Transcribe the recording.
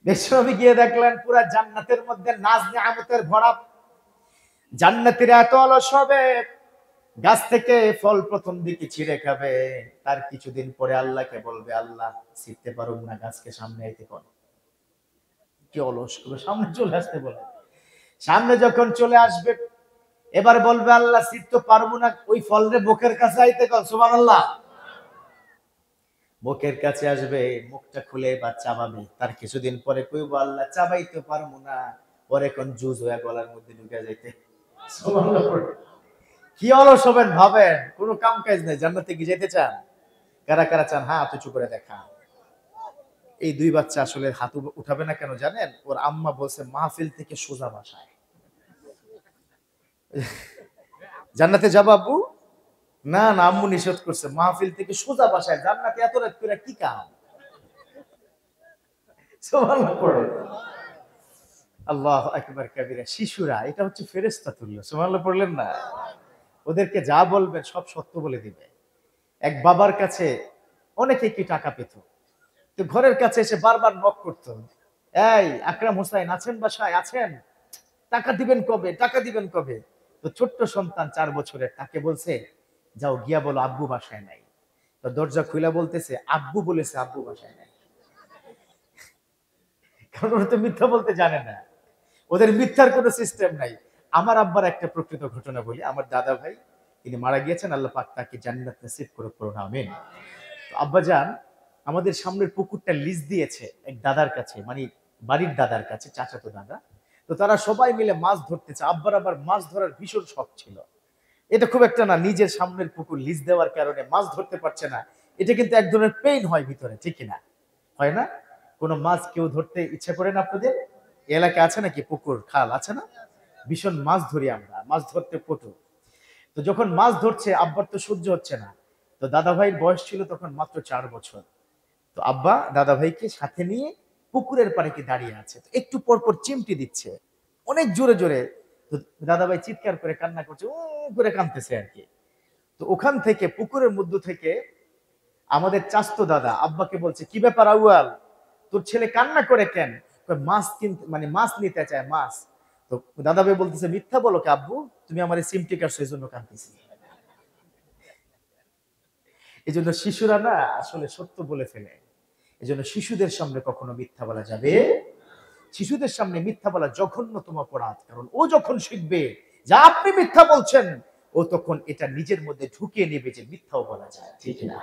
বিশ্বনবী গিয়ে দেখলেন পুরা জান্নাতের মধ্যে নাজ নিয়ামতের ভরা। জান্নাতীরা এত অলস হবে, গাছ থেকে ফল প্রথম দিকে ছিঁড়ে খাবে, তার কিছুদিন পরে আল্লাহকে বলবে, আল্লাহ ছিঁড়তে পারুম না, গাছকে সামনে আইতে কর। কি অলস, সামনে চলে আসতে বলে। সামনে যখন চলে আসবে, এবার বলবে আল্লাহ ছিঁড়তে পারবো না, ওই ফল রে বুকের কাছে আইতে কর। সুবহানাল্লাহ। মুখের কাছে আসবে, মুখটা খুলে বা চাবাবে, তার কিছুদিন পরে কইব আল্লাহ চাবাইতে পারবো না, পরে কোন জুজ হয়ে গলার মধ্যে ঢুকে যাইতে। সুবহানাল্লাহ। কি অলস হবেন ভাবেন, কোনো কাম কাজ নেই, জান্নাতে কি যেতে চান? কারা কারা চান? হ্যাঁ, তো চুপ করে দেখা। এই দুই বাচ্চা আসলে হাত উঠাবে না কেন জানেন? ওর আম্মা বলছে মাহফিল থেকে সোজা বাসায়। জান্নাতে যাবো আব্বু? না না, আম্মু নিষেধ করছে, মাহফিল থেকে সোজা বাসায়। জান্নাতে এত রাত করে কি কাম? সুবহানাল্লাহ পড়ে। আল্লাহু আকবার কাবীরা। শিশুরা এটা হচ্ছে ফেরেশতা তুল্য। সুবহানাল্লাহ পড়লেন না? ওদেরকে যা বলবেন সব সত্য বলে দিবে। এক বাবার কাছে অনেকে কি টাকা পেত, তো ঘরের কাছে এসে বারবার নক করতো, এই আকরাম হোসাইন আছেন বাসায়? আছেন? টাকা দিবেন কবে? টাকা দিবেন কবে? তো ছোট্ট সন্তান 4 বছরের, তাকে বলছে যাও গিয়া বলো আব্বু বাসায় নাই। তো দরজা খুলে বলতেছে আব্বু বলেছে আব্বু বাসায় নাই। কারণ ওরা তো মিথ্যা বলতে জানে না, ওদের মিথ্যার কোনো সিস্টেম নাই। আমার আব্বার একটা প্রকৃত ঘটনা বলি। আমার দাদা ভাই, তিনি মারা গিয়েছেন, আল্লাহ পাক তাকে জান্নাত নসিব করুক, পড়ুন আমিন। তো আব্বাজান আমাদের সামনের পুকুরটা লিজ দিয়েছে এক দাদার কাছে, মানে বাড়ির দাদার কাছে, চাচাতো দাদা। তো তারা সবাই মিলে মাছ ধরতেছে। আব্বার আবার মাছ ধরার ভীষণ শখ ছিল। এটা খুব একটা না, নিজের সামনের পুকুর লিজ দেওয়ার কারণে মাছ ধরতে পারছে না, এটা কিন্তু এক ধরনের পেইন হয় ভিতরে, ঠিক কিনা? হয় না? কোনো মাছ কেউ ধরতে ইচ্ছা করে না আপনাদের? এলাকা আছে নাকি পুকুর খাল আছে না? ভীষণ মাছ ধরি আমরা, মাছ ধরতে পটু। তো যখন মাছ ধরছে আব্বার তো সহ্য হচ্ছে না। তো দাদা ভাইয়ের বয়স ছিল তখন মাত্র 4 বছর। তো আব্বা দাদা ভাইকে সাথে নিয়ে পুকুরের পাড়ে কি দাঁড়িয়ে আছে, তো একটু পর পর চিমটি দিচ্ছে অনেক জোরে জোরে। তো দাদা ভাই চিৎকার করে কান্না করছে, ও করে কাঁদতেছে আর কি। তো ওখান থেকে পুকুরের মধ্য থেকে আমাদের চাস্তো দাদা আব্বাকে বলছে, কি ব্যাপার আউয়াল, তোর ছেলে কান্না করে কেন? মাছ কিনতে, মানে মাছ নিতে চায়, মাছ। তো দাদা ভাই বলতেছে, মিথ্যা বলো কে আব্বু, তুমি আমার সিমটি কাটছো এই জন্য কাঁদতেছি। এই জন্য শিশুরা না আসলে সত্য বলে ফেলে। এই জন্য শিশুদের সামনে কখনো মিথ্যা বলা যাবে। শিশুদের সামনে মিথ্যা বলা জঘন্যতম অপরাধ। কারণ ও যখন শিখবে যে আপনি মিথ্যা বলছেন, ও তখন এটা নিজের মধ্যে ঢুকিয়ে নেবে যে মিথ্যাও বলা যায়, ঠিক না?